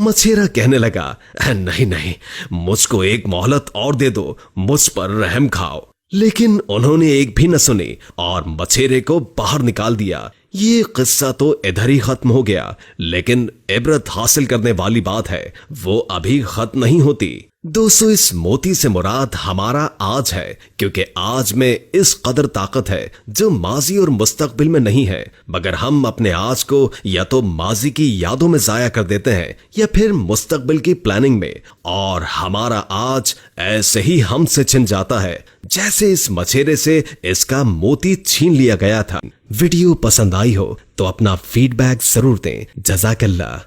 मछेरा कहने लगा, नहीं नहीं, मुझको एक मोहलत और दे दो, मुझ पर रहम खाओ। लेकिन उन्होंने एक भी न सुनी और मछेरे को बाहर निकाल दिया। ये किस्सा तो इधर ही खत्म हो गया, लेकिन इबरत हासिल करने वाली बात है वो अभी खत्म नहीं होती। दोस्तों, इस मोती से मुराद हमारा आज है, क्योंकि आज में इस कदर ताकत है जो माजी और मुस्तकबिल में नहीं है, मगर हम अपने आज को या तो माजी की यादों में जाया कर देते हैं या फिर मुस्तकबिल की प्लानिंग में, और हमारा आज ऐसे ही हमसे छिन जाता है जैसे इस मछेरे से इसका मोती छीन लिया गया था। वीडियो पसंद आई हो तो अपना फीडबैक जरूर दें। जज़ाकल्लाह।